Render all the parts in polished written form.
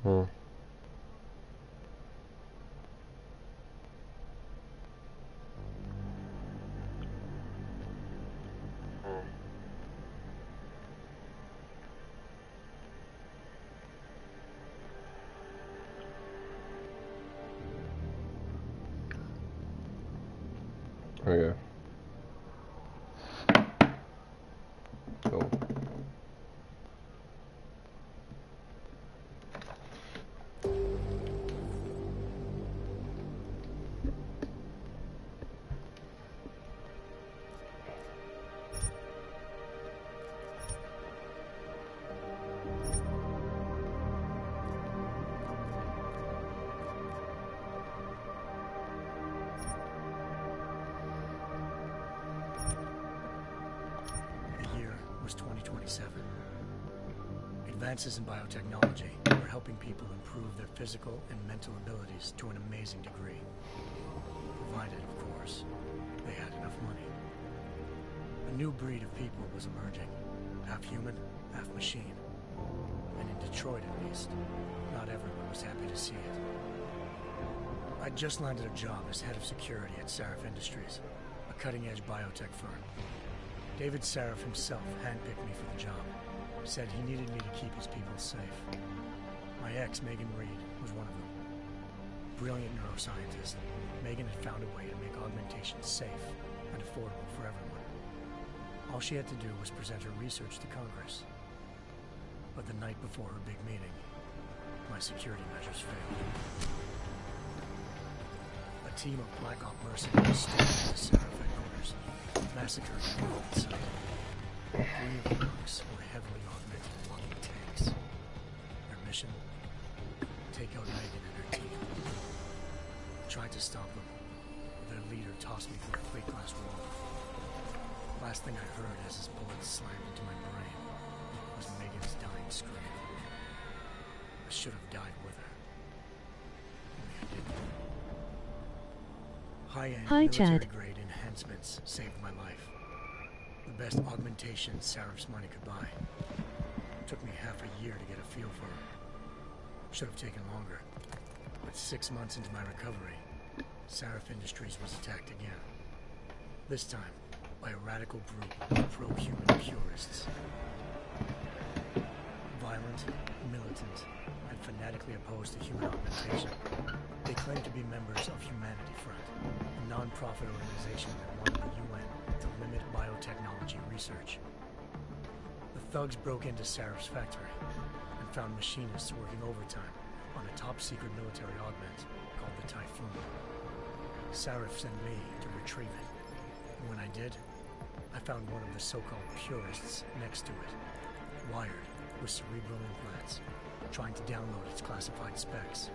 Hmm. Okay. Cool. The year was 2027. Advances in biotechnology were helping people improve their physical and mental abilities to an amazing degree. Provided, of course, they had enough money. A new breed of people was emerging, half human, half machine. And in Detroit, at least, not everyone was happy to see it. I'd just landed a job as head of security at Sarif Industries, a cutting-edge biotech firm. David Sarif himself handpicked me for the job. Said he needed me to keep his people safe. My ex, Megan Reed, was one of them. Brilliant neuroscientist, Megan had found a way to make augmentation safe and affordable for everyone. All she had to do was present her research to Congress. But the night before her big meeting, my security measures failed. A team of Black Op mercenaries stormed the Sarif headquarters, massacring everyone in sight. 3 of the mercs were heavily augmented walking tanks. Their mission? Take out Megan and her team. Tried to stop them, but their leader tossed me through a plate glass wall. Last thing I heard as his bullets slammed into my brain was Megan's dying scream. I should have died with her. Only I didn't. High-end military-grade enhancements saved my life. The best augmentation Sarif's money could buy. Took me half a year to get a feel for her. Should have taken longer. But 6 months into my recovery, Sarif Industries was attacked again. This time, by a radical group of pro-human purists. Violent, militant, and fanatically opposed to human augmentation. They claim to be members of Humanity Front, a non-profit organization that wanted the UN to limit biotechnology research. The thugs broke into Sarif's factory and found machinists working overtime on a top-secret military augment called the Typhoon. Sarif sent me to retrieve it, and when I did, I found one of the so-called purists next to it, wired with cerebral implants, trying to download its classified specs.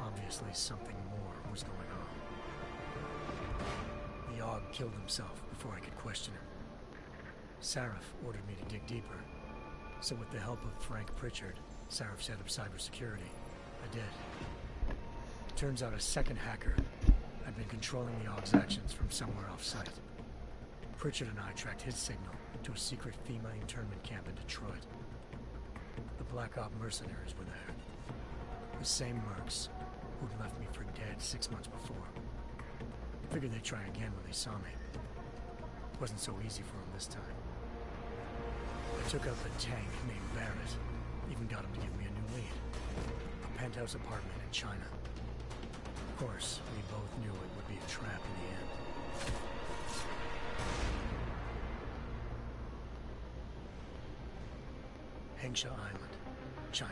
Obviously, something more was going on. The AUG killed himself before I could question him. Sarif ordered me to dig deeper, so with the help of Frank Pritchard, Sarif's head of cybersecurity, I did. Turns out a second hacker had been controlling the AUG's actions from somewhere off-site. Pritchard and I tracked his signal to a secret FEMA internment camp in Detroit. The Black Op mercenaries were there. The same mercs who'd left me for dead 6 months before. Figured they'd try again when they saw me. Wasn't so easy for them this time. I took out the tank named Barrett. Even got him to give me a new lead. A penthouse apartment in China. Of course, we both knew it would be a trap in the end. Hengsha Island, China.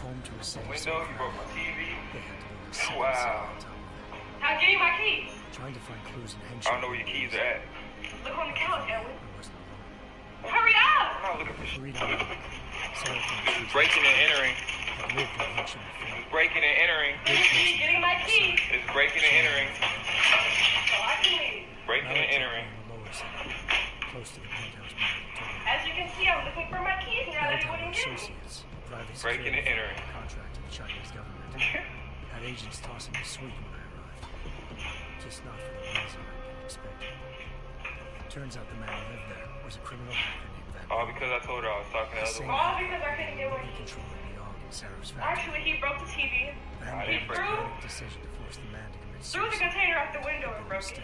Home to a city. Window, you broke my TV. They had to build a city Wow. on top of it. I gave you my keys. Trying to find clues in Hengsha. I don't know where your keys are at. Look on the couch, Edwin. I wasn't alone. Hurry up! I'm not looking for shit. Reading it, Sarah This is breaking and entering. I lived in Hengsha before. This is breaking and entering. Getting my keys. This is breaking and entering. So I can leave. Breaking and entering. On the lower side, close to the penthouse building. As you can see, I'm looking for my keys now that you Belltower wouldn't give me. Associates, a private Breaking security and entering. firm contract to the Chinese government. Had agents tossing me sweet when I arrived. Just not for the reason I'd been expecting. Turns out the man who lived there was a criminal hacker named Van. All because I told her I was talking to the other one. All because I couldn't get what He he controlled the AUG and Sarah's factory. Actually, he broke the TV. Van He Bruggen's broke- panic decision to force the man to commit Threw the suicide. container out the window and broke it.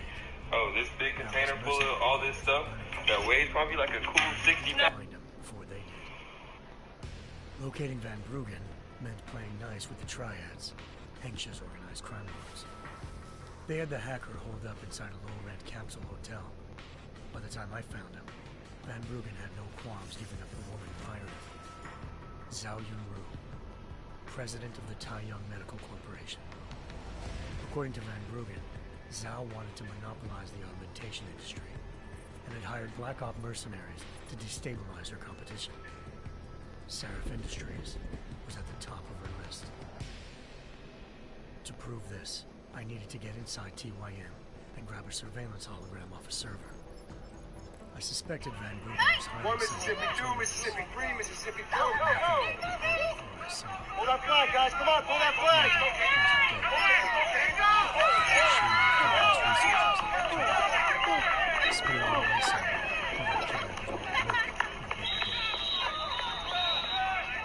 Oh, this big container full of all this stuff that weighs probably like a cool 60 pounds. Find him before they did. Locating Van Bruggen meant playing nice with the triads, Hengsha's organized crime lords. They had the hacker holed up inside a low-rent capsule hotel. By the time I found him, Van Bruggen had no qualms giving up the woman pirate. Zhao Yunru, president of the Taiyang Medical Corporation. According to Van Bruggen, Zhao wanted to monopolize the augmentation industry and had hired Black Op mercenaries to destabilize her competition. Seraph Industries was at the top of her list. To prove this, I needed to get inside TYM and grab a surveillance hologram off a server. I suspected Van Bruggen was hiding One Mississippi, two Mississippi, three Mississippi, four. Pull that flag, guys. Come on, pull that flag.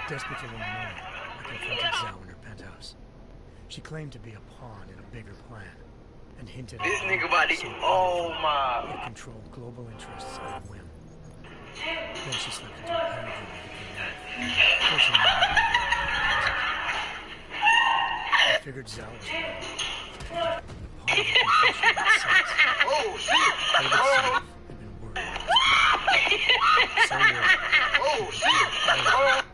Desperate to learn more, I confronted Zhao in her penthouse. She claimed to be a pawn in a bigger plan, and hinted This at nigga about to get, oh my. it controlled global interests at a whim. Then she slipped into a panic room. I figured Zhao was right. Oh, shit. David Safe had been worried about so worried Oh, shit.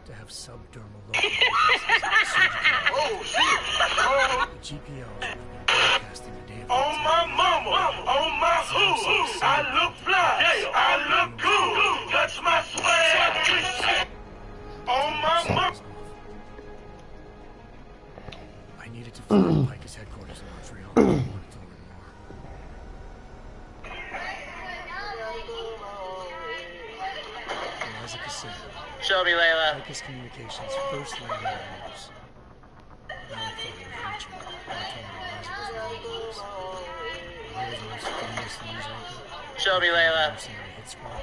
to have subdermal locating devices surgically. Oh, shit. Oh, The GPLs would have been broadcasting the day of the on attack. my mama. On my hood. I look fly. I look cool. Touch my swag. On my mama. I needed to find Picus headquarters in Montreal. I wanted to learn more. Eliza Cassell, Show me, Layla. Picus Communications' first lady in the news. Now I thought I was reaching. I told her Eliza was one of those. The world's most famous news anchor. Show me, Layla. Mercenary hit squad.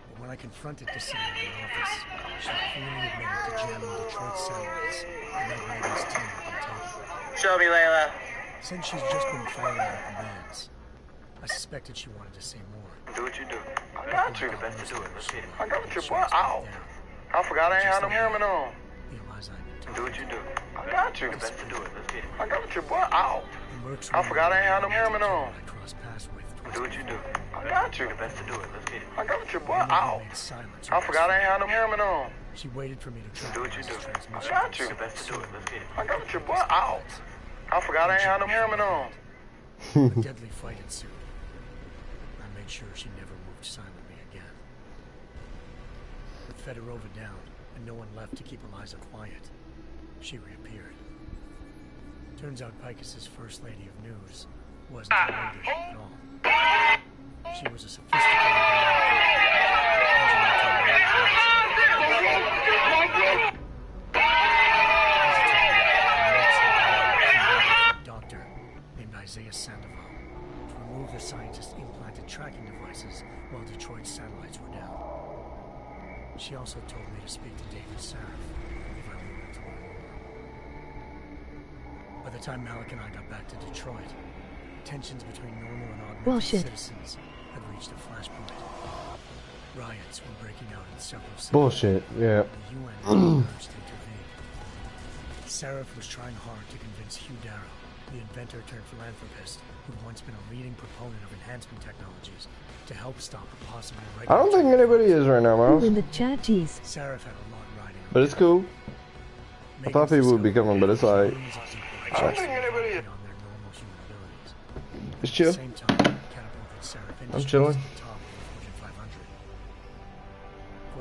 But when I confronted Cassell in the office, she freely admitted to jamming Detroit satellites and Ed Megan's team had been taken. Show me, Layla. Since she's just been following our commands, I suspected she wanted to say more. Do what you do. I got you. The best to do it. Let's get it. I got your boy. Ow. I forgot I ain't had no helmet on. The Eliza I'd been Do talking what you do. I got you. The best to do it. Let's get it. I got your boy. Ow. The Mercs I were forgot I ain't had no the helmet on. I crossed paths with twice Do what you do. before. I got you. The best to do it. Let's get it. I got your boy. Maybe Ow. made silence I forgot I ain't had no helmet on. She waited for me to try Do what you do. Eliza's I transmission. got you. The best to do it. Let's get it. I got your boy. Ow. I forgot I ain't had no helmet on. A deadly fight ensued. I made sure she never moved silently again. With Fedorova down and no one left to keep Eliza quiet, she reappeared. Turns out Picus's first lady of news wasn't a lady at all. She was a sophisticated doctor named Isaiah Sandoval to remove the scientist's implanted tracking devices while Detroit's satellites were down. She also told me to speak to David Saraf if I wanted to learn more. By the time Malik and I got back to Detroit, tensions between normal and augmented Bullshit. citizens had reached a flashpoint. Riots were breaking out in several cities. Bullshit, yeah. The UN urged to intervene. Saraf was trying hard to convince Hugh Darrow, the inventor turned philanthropist who'd once been a leading proponent of enhancement technologies, to help stop a possible I don't think anybody is right now, Who Miles. in the chat, jeez. Saraf had a lot riding on But it's cool. I thought people would be coming, but it's alright. I don't think anybody is. It's chill. I'm chilling.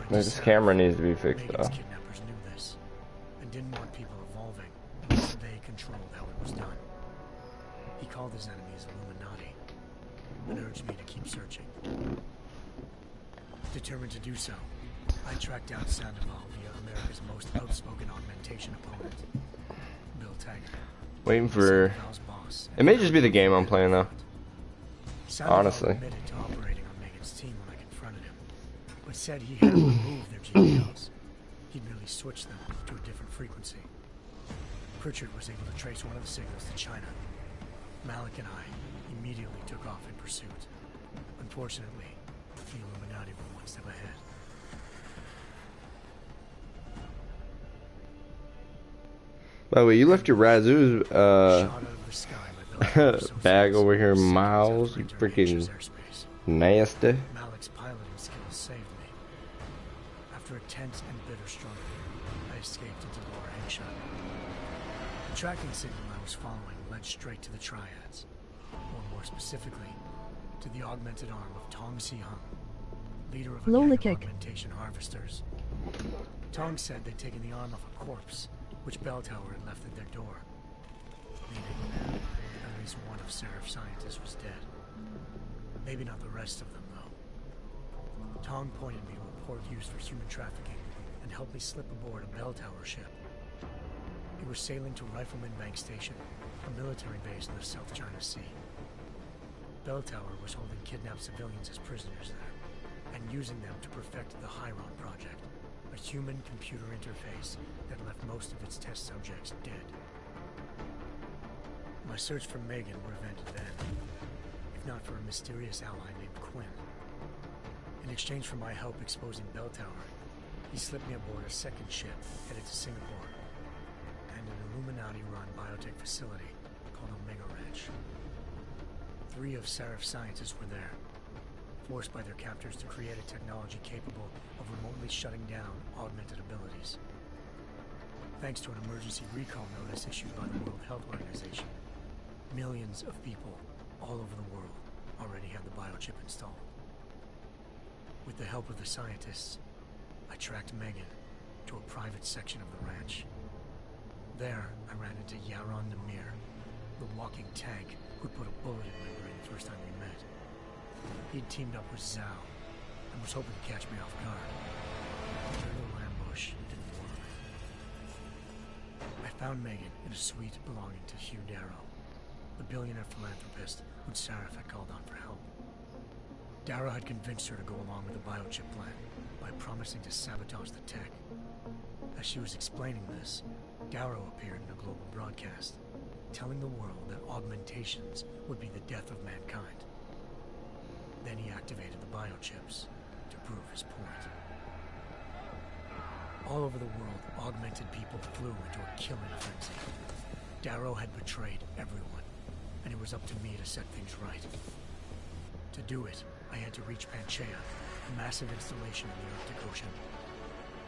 Maybe this camera needs to be fixed though. Megan's kidnappers knew this and didn't want people evolving unless they controlled how it was done. He called his enemies Illuminati and urged me to keep searching. Determined to do so, I tracked down Sandoval via America's most outspoken augmentation opponent, Bill Taggart. Waiting for. Sandoval's boss. It may just be the game I'm playing though. Sandoval Honestly. admitted to operating on Megan's team when I confronted him, but said he had removed their GPLs. He'd merely switched them to a different frequency. Pritchard was able to trace one of the signals to China. Malik and I immediately took off in pursuit. Unfortunately, the Illuminati were one step ahead. By the way, you left your Razoo's Shot out of the sky by Beltawar bag over here, associates Miles. You after freaking entering airspace. nasty. Malik's piloting skills saved me. After a tense and bitter struggle, I escaped into Lower Hengshun. The tracking signal I was following led straight to the Triads, or more specifically, to the augmented arm of Tong Si-hung, leader of a gang of augmentation harvesters. Tong said they'd taken the arm off a corpse, which Beltawar had left at their door, meaning at least one of Seraph's scientists was dead. Maybe not the rest of them, though. Tong pointed me to a port used for human trafficking and helped me slip aboard a Beltawar ship. We were sailing to Rifleman Bank Station, a military base in the South China Sea. Beltawar was holding kidnapped civilians as prisoners there, and using them to perfect the Chiron Project, a human-computer interface that left most of its test subjects dead. My search for Megan prevented then, if not for a mysterious ally named Quinn. In exchange for my help exposing Beltawar, he slipped me aboard a second ship headed to Singapore, and an Illuminati-run biotech facility called Omega Ranch. 3 of Seraph's scientists were there, forced by their captors to create a technology capable of remotely shutting down augmented abilities. Thanks to an emergency recall notice issued by the World Health Organization, millions of people all over the world already had the biochip installed. With the help of the scientists, I tracked Megan to a private section of the ranch. There, I ran into Yaron Namir, the walking tank who'd put a bullet in my brain the first time we met. He'd teamed up with Zhao and was hoping to catch me off guard. Their little ambush didn't work. I found Megan in a suite belonging to Hugh Darrow, the billionaire philanthropist who Saraf had called on for help. Darrow had convinced her to go along with the biochip plan by promising to sabotage the tech. As she was explaining this, Darrow appeared in a global broadcast, telling the world that augmentations would be the death of mankind. Then he activated the biochips to prove his point. All over the world, augmented people flew into a killing frenzy. Darrow had betrayed everyone, and it was up to me to set things right. To do it, I had to reach Panchaea, a massive installation in the Arctic Ocean.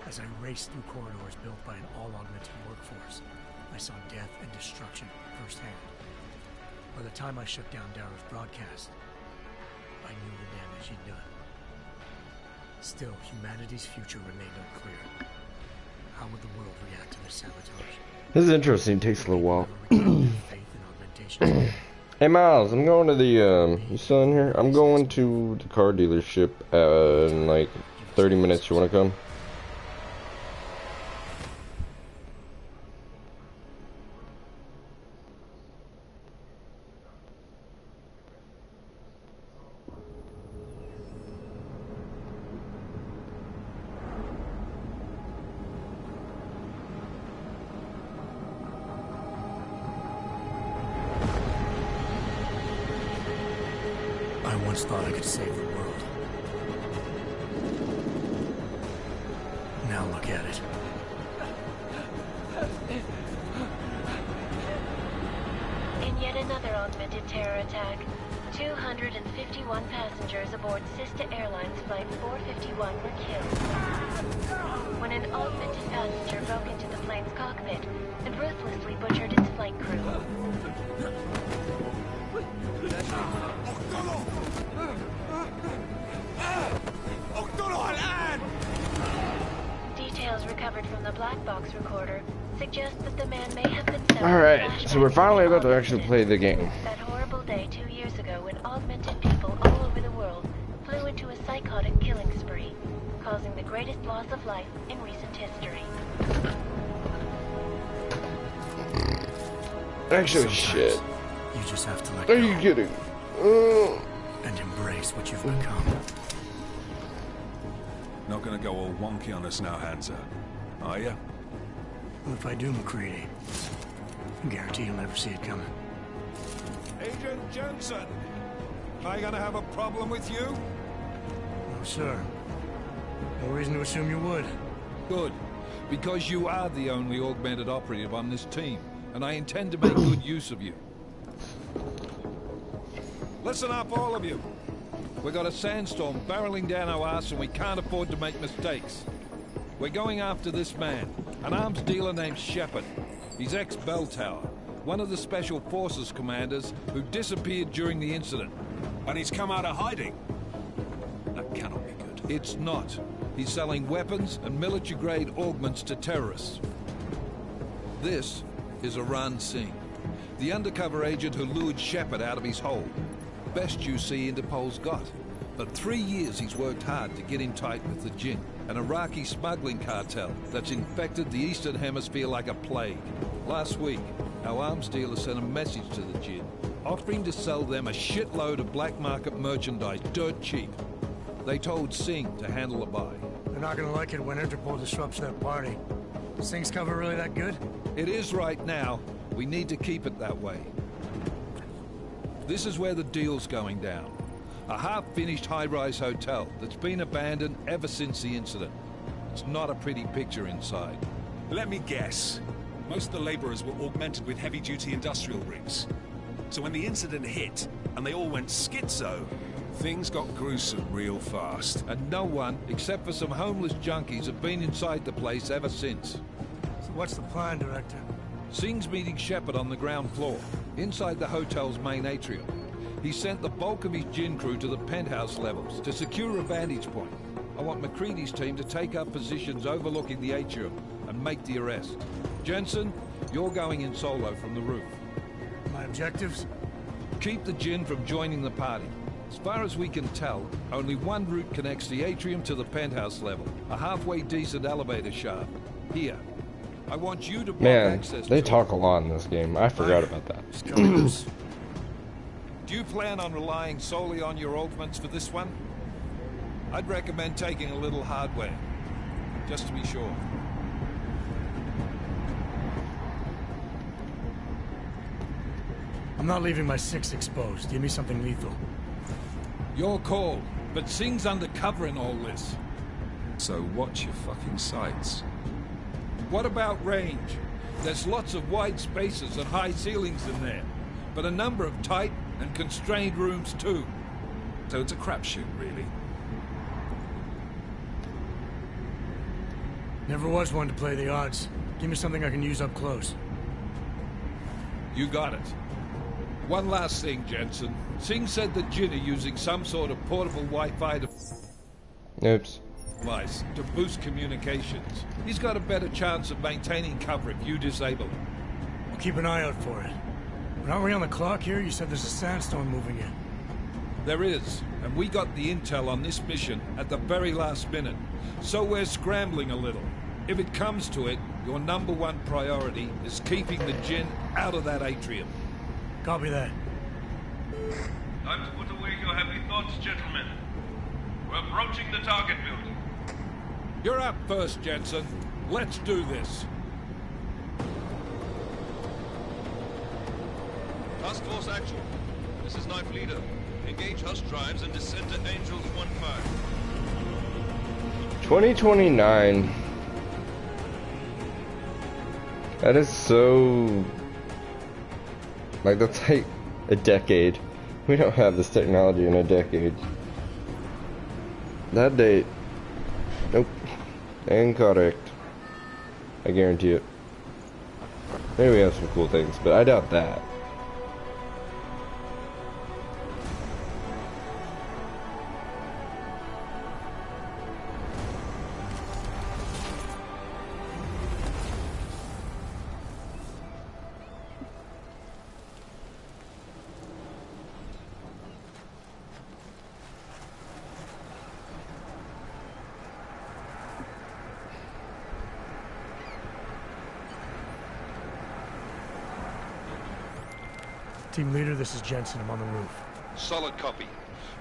As I raced through corridors built by an all-augmented workforce, I saw death and destruction firsthand. By the time I shut down Darrow's broadcast, I knew the damage he'd done. Still, humanity's future remained unclear. How would the world react to this sabotage? This is interesting. It takes a little while. Faith in augmentation. Hey Miles, I'm going to the, you still in here? I'm going to the car dealership in like 30 minutes. You want to come? I once thought I could save the world. Now look at it. In yet another augmented terror attack, 251 passengers aboard Sister Airlines Flight 451 were killed when an augmented passenger broke into the plane's cockpit and ruthlessly butchered its flight crew. Details recovered from the black box recorder suggest that the man may have been selling Alright, so we're finally about to actually play the game. that horrible day 2 years ago when augmented people all over the world flew into a psychotic killing spree, causing the greatest loss of life in recent history. Actually, Sometimes shit. You just have to let Are go you kidding? and embrace what you've become. Not gonna go all wonky on us now, Hansa. are you? What if I do, McCready? I guarantee you'll never see it coming. Agent Jensen! Am I gonna have a problem with you? No, sir. No reason to assume you would. Good. Because you are the only augmented operative on this team, and I intend to make good use of you. Listen up, all of you. We got a sandstorm barreling down our ass and we can't afford to make mistakes. We're going after this man, an arms dealer named Shepard. He's ex-Bell Tower, one of the Special Forces commanders who disappeared during the incident. And he's come out of hiding? That cannot be good. It's not. He's selling weapons and military-grade augments to terrorists. This is Aran Singh, the undercover agent who lured Shepard out of his hole. Best you see Interpol's got. For 3 years he's worked hard to get in tight with the Jinn, an Iraqi smuggling cartel that's infected the Eastern Hemisphere like a plague. Last week, our arms dealer sent a message to the Jinn, offering to sell them a shitload of black market merchandise dirt cheap. They told Singh to handle the buy. They're not gonna like it when Interpol disrupts their party. Is Singh's cover really that good? It is right now. We need to keep it that way. This is where the deal's going down. A half-finished high-rise hotel that's been abandoned ever since the incident. It's not a pretty picture inside. Let me guess. Most of the laborers were augmented with heavy-duty industrial rigs. So when the incident hit, and they all went schizo, things got gruesome real fast. And no one, except for some homeless junkies, have been inside the place ever since. So what's the plan, Director? Singh's meeting Shepard on the ground floor, inside the hotel's main atrium. He sent the bulk of his Jinn crew to the penthouse levels to secure a vantage point. I want McCready's team to take up positions overlooking the atrium and make the arrest. Jensen, you're going in solo from the roof. My objectives? Keep the Jinn from joining the party. As far as we can tell, only one route connects the atrium to the penthouse level, a halfway decent elevator shaft. Here. I want you to block access to they talk a lot in this game. I forgot about that. Do you plan on relying solely on your augments for this one? I'd recommend taking a little hardware, just to be sure. I'm not leaving my 6 exposed. Give me something lethal. Your call, but Singh's undercover in all this. So watch your fucking sights. What about range? There's lots of wide spaces and high ceilings in there, but a number of tight and constrained rooms too. So it's a crapshoot, really. Never was one to play the odds. Give me something I can use up close. You got it. One last thing, Jensen. Singh said the Jinn are using some sort of portable Wi-Fi Oops. device to boost communications. He's got a better chance of maintaining cover if you disable it. I'll keep an eye out for it. But aren't we on the clock here? You said there's a sandstorm moving in. There is, and we got the intel on this mission at the very last minute. So we're scrambling a little. If it comes to it, your #1 priority is keeping the Jinn out of that atrium. Copy that. Time to put away your heavy thoughts, gentlemen. We're approaching the target building. You're up first, Jensen. Let's do this. Task Force Actual. This is Knife Leader. Engage Hush drives and descend to Angels 1-5. 2029. That is so... Like, that's like a decade. We don't have this technology in a decade. That date. Nope. Incorrect. I guarantee it. Maybe we have some cool things, but I doubt that. Team leader, this is Jensen. I'm on the roof. Solid copy.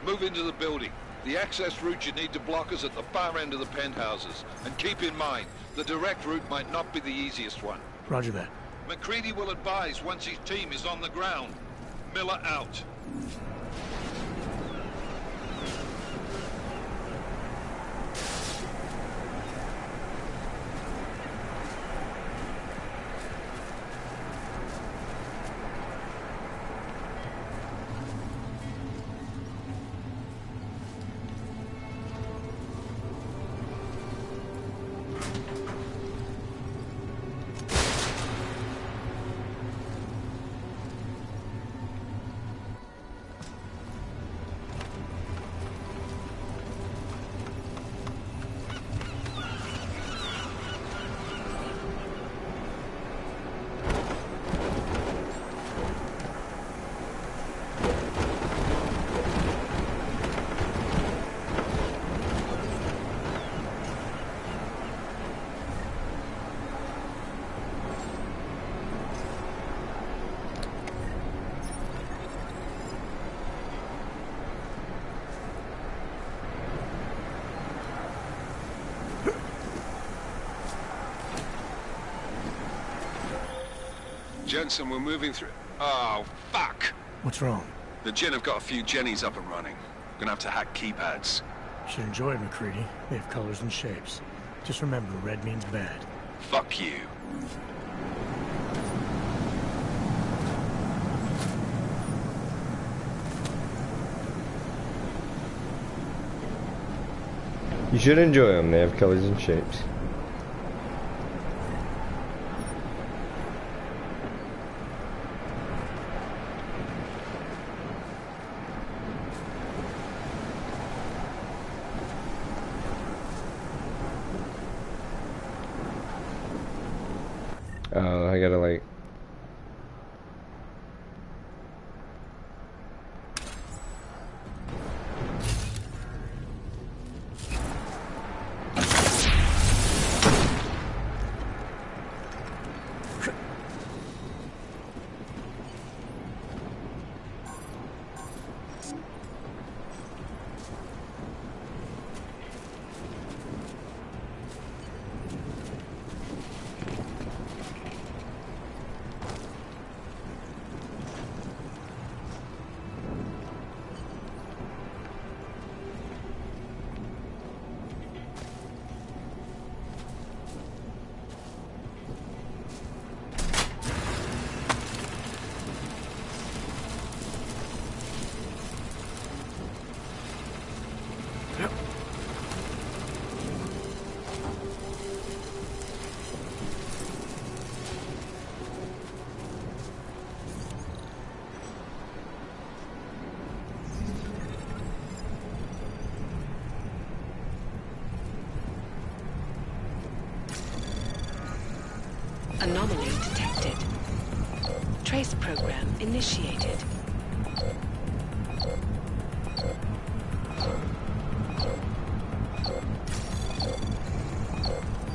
Move into the building. The access route you need to block is at the far end of the penthouses. And keep in mind, the direct route might not be the easiest one. Roger that. McCready will advise once his team is on the ground. Miller out. Jensen, we're moving through... Oh, fuck! What's wrong? The Jinn have got a few Jennies up and running. Gonna have to hack keypads. Should enjoy it, McCready. They have colors and shapes. Just remember, red means bad. Fuck you. You should enjoy them. They have colors and shapes. I gotta like... Anomaly detected. Trace program initiated.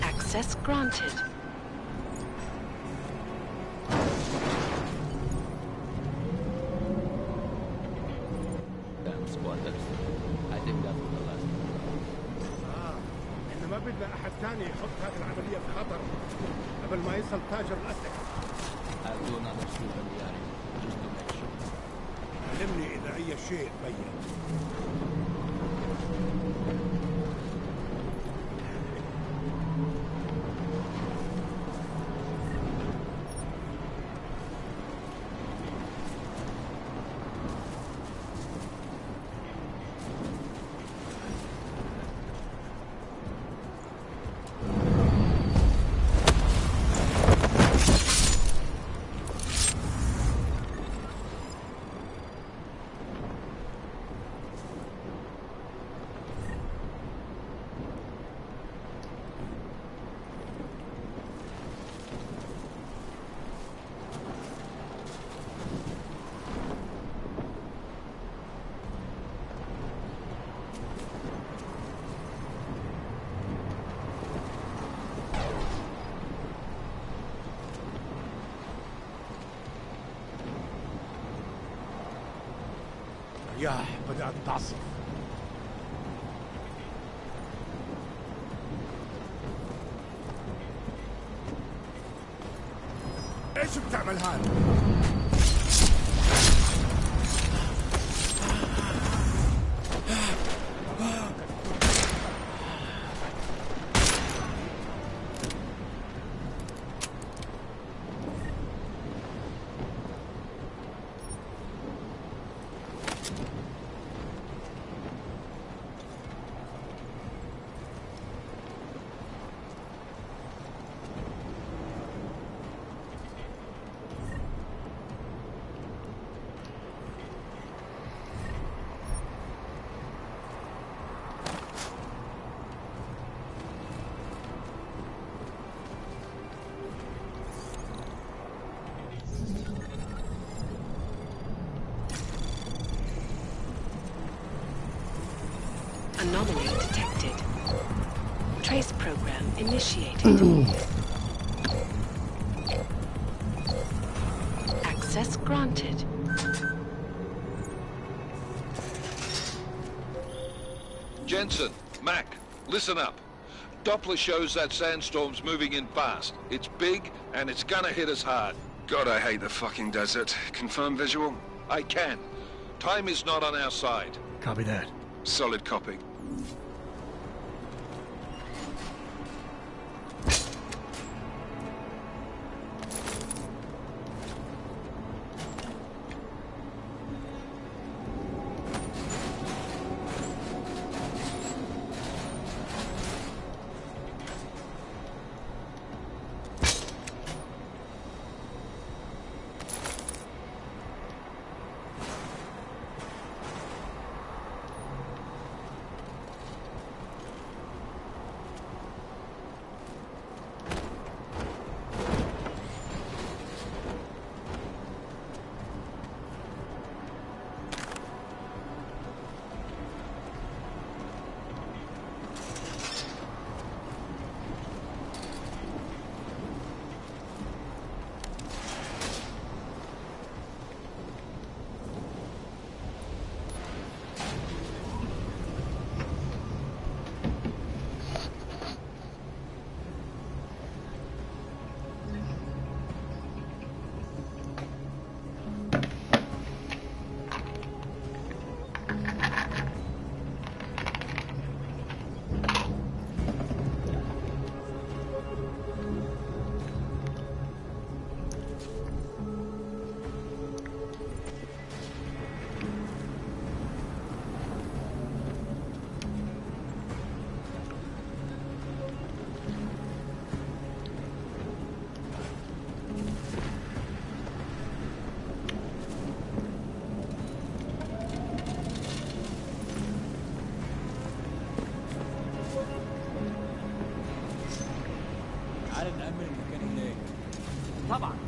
Access granted. Damn squatters. I think that was the last one. إن ما بدنا أحد تاني يحط هذه العملية في خطر قبل ما يصل تاجر الأسلحة. I'll do another shoot on the area, just to make sure. علمني إذا أي شيء تبين. الرياح بدأت تعصف. ايش بتعمل هاد؟ Anomaly detected. Trace program initiated. Access granted. Jensen, Mac, listen up. Doppler shows that sandstorm's moving in fast. It's big, and it's gonna hit us hard. God, I hate the fucking desert. Confirm visual? I can. Time is not on our side. Copy that. Solid copy.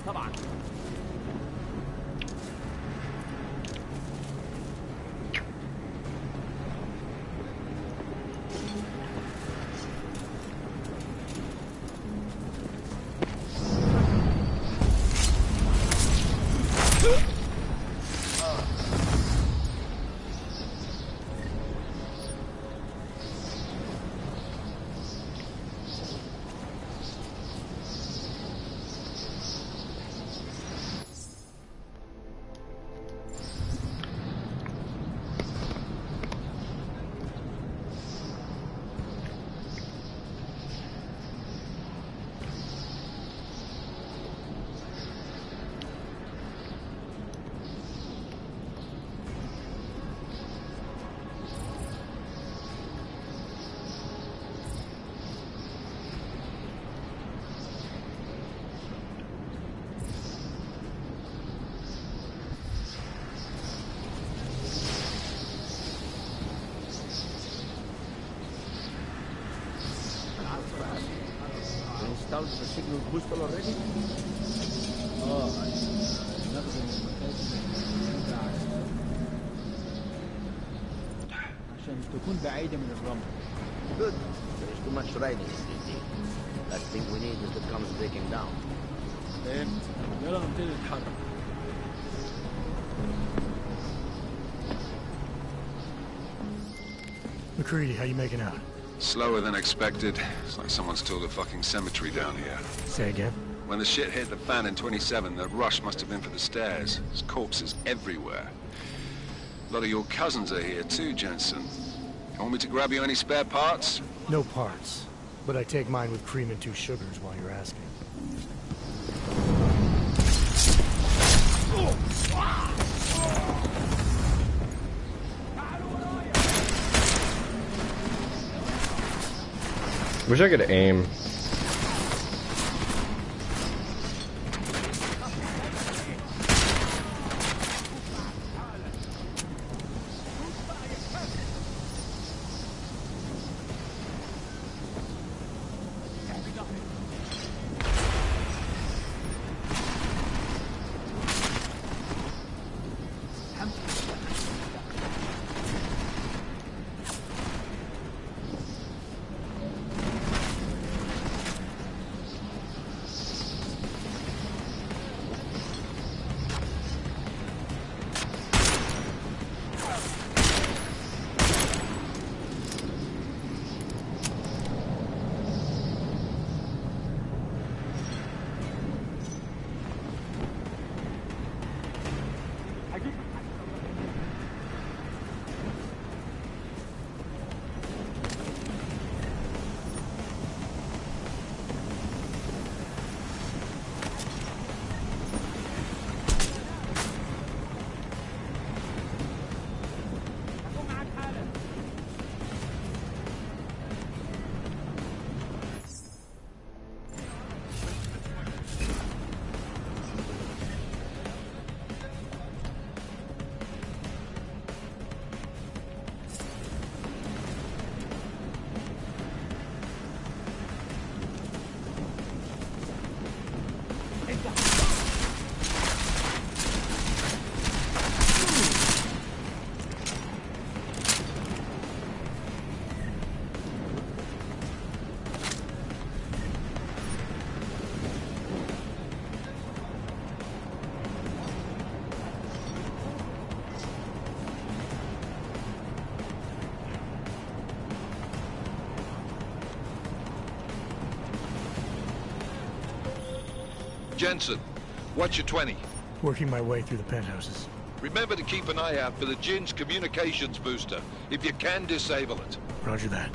طبعا. installed the signal booster already? نخدم المكاتب عشان تكون بعيدة من الرمل. Good. There is too much riding in this deal. Last thing we need is the comet breaking down. فهمت. يلا نبتدي نتحرك. McCready, how you making out? Slower than expected. It's like someone's tilled a fucking cemetery down here. Say again? When the shit hit the fan in 27, the rush must have been for the stairs. There's corpses everywhere. A lot of your cousins are here too, Jensen. You want me to grab you any spare parts? No parts, but I take mine with cream and 2 sugars while you're asking. Wish I could aim. Jensen, what's your 20? Working my way through the penthouses. Remember to keep an eye out for the Jin's communications booster. If you can, disable it. Roger that.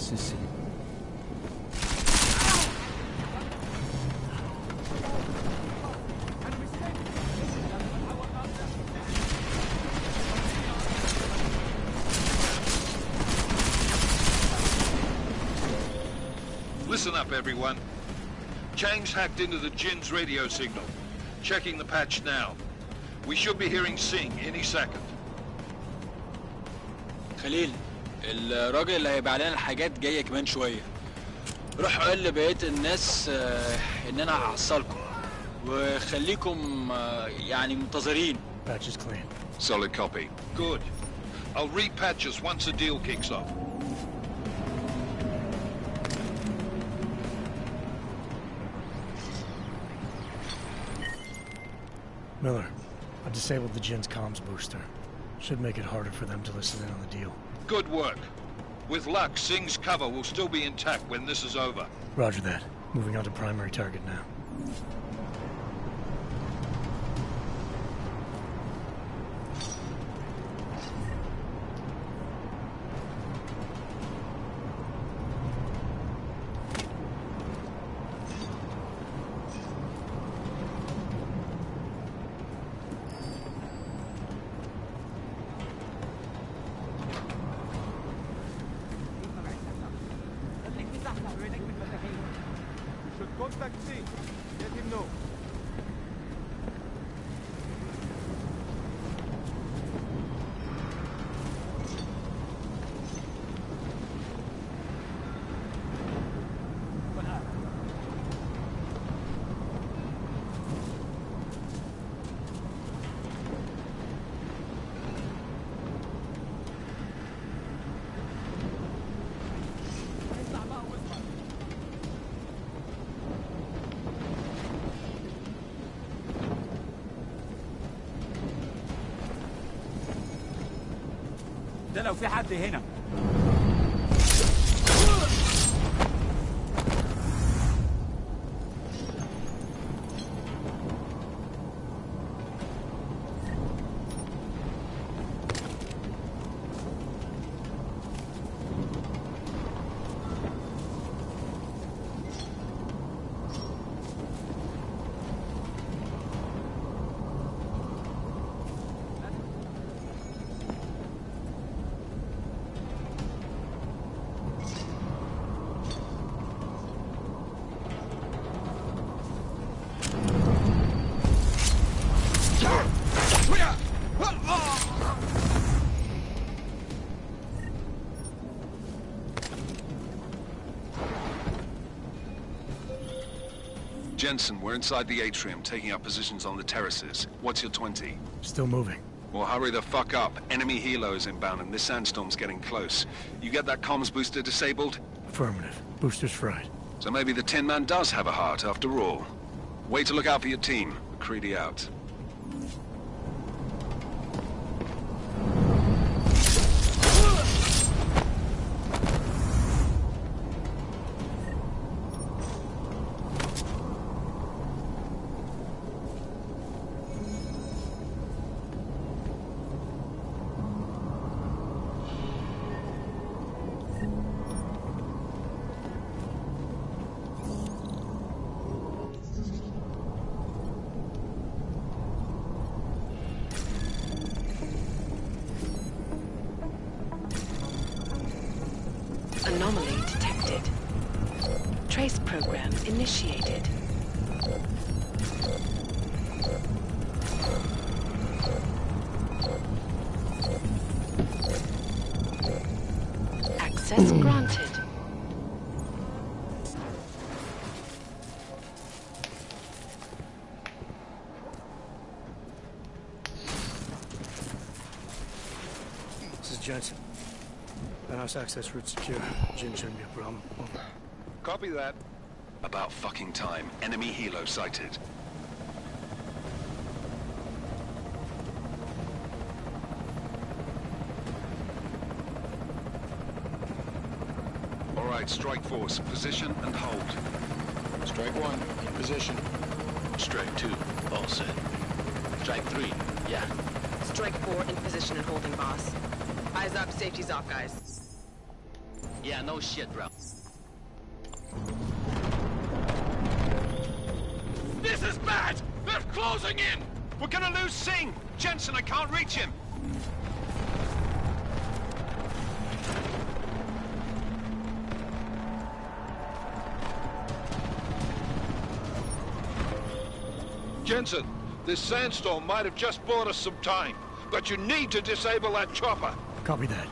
Sicily. Listen up, everyone. Chang's hacked into the Jin's radio signal. Checking the patch now. We should be hearing Sing any second. خليل، الراجل اللي هيبيع لنا الحاجات جاية كمان شوية. روح قول لبقية الناس إن أنا هحصلكم. وخليكم يعني منتظرين. Patch is clean. Solid copy. Good. I'll repatch us once the deal kicks off. Miller, I disabled the Jin's comms booster. Should make it harder for them to listen in on the deal. Good work. With luck, Sing's cover will still be intact when this is over. Roger that. Moving on to primary target now. Contact C. Let him know. ده لو في حد هنا. Jensen, we're inside the atrium, taking up positions on the terraces. What's your 20? Still moving. Well, hurry the fuck up. Enemy helo is inbound and this sandstorm's getting close. You get that comms booster disabled? Affirmative. Booster's fried. So maybe the Tin Man does have a heart after all. Way to look out for your team. McCready out. Anomaly detected. Trace program initiated. Access granted. This is Jensen. Penthouse access route secure. Jin shouldn't be a problem. Copy that. About fucking time. Enemy helo sighted. All right, Strike Force, position and hold. Strike 1, in position. Strike 2, all set. Strike 3, yeah. Strike 4, in position and holding, boss. Eyes up, safety's off, guys. Yeah, no shit, bro. This is bad! They're closing in! We're gonna lose Singh! Jensen, I can't reach him! Jensen, this sandstorm might have just bought us some time, but you need to disable that chopper. Copy that.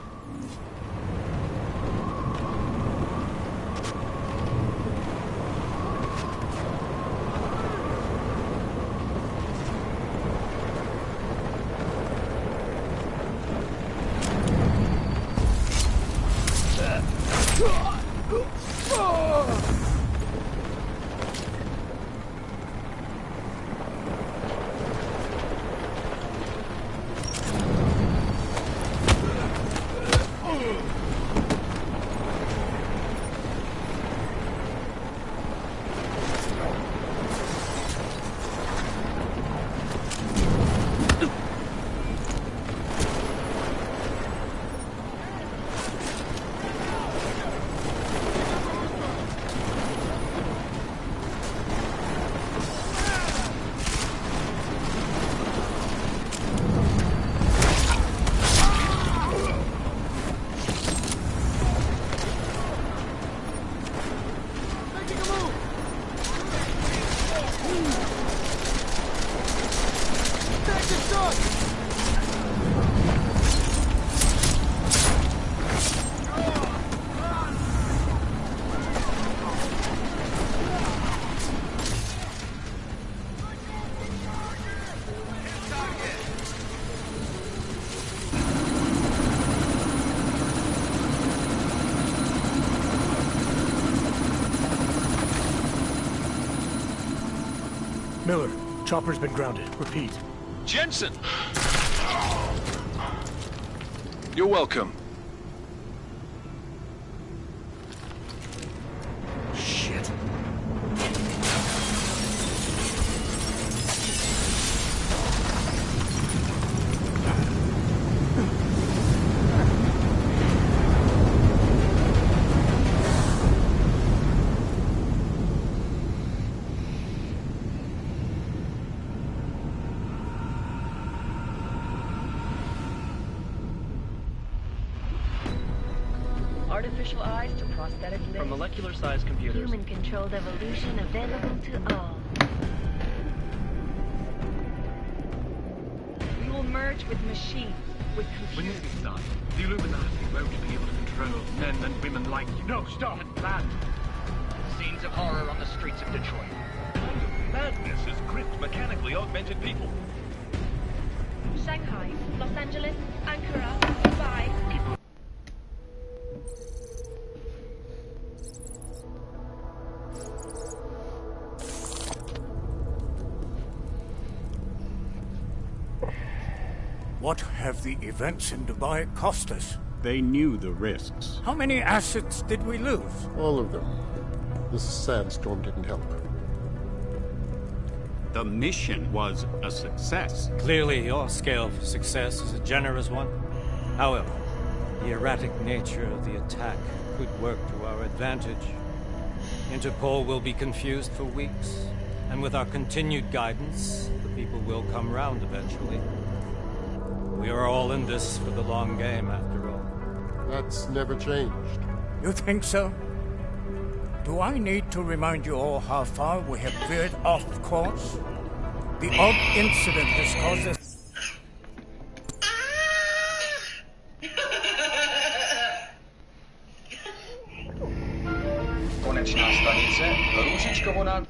Miller, chopper's been grounded. Repeat. Jensen! You're welcome. Shit. Artificial eyes to prosthetic limbs. From molecular-sized computers. Human-controlled evolution available to all. We will merge with machines, with When computers. this is done, the Illuminati won't be able to control men and women like you. No, stop. Land. Scenes of horror on the streets of Detroit. Madness is gripped mechanically augmented people. Shanghai, Los Angeles, Ankara, Dubai. What have the events in Dubai cost us? They knew the risks. How many assets did we lose? All of them. This sandstorm didn't help. The mission was a success. Clearly, your scale for success is a generous one. However, the erratic nature of the attack could work to our advantage. Interpol will be confused for weeks, and with our continued guidance, the people will come round eventually. We are all in this for the long game, after all. That's never changed. You think so? Do I need to remind you all how far we have veered off course? The odd incident has caused us... Konečná stanice, růžičkovo na...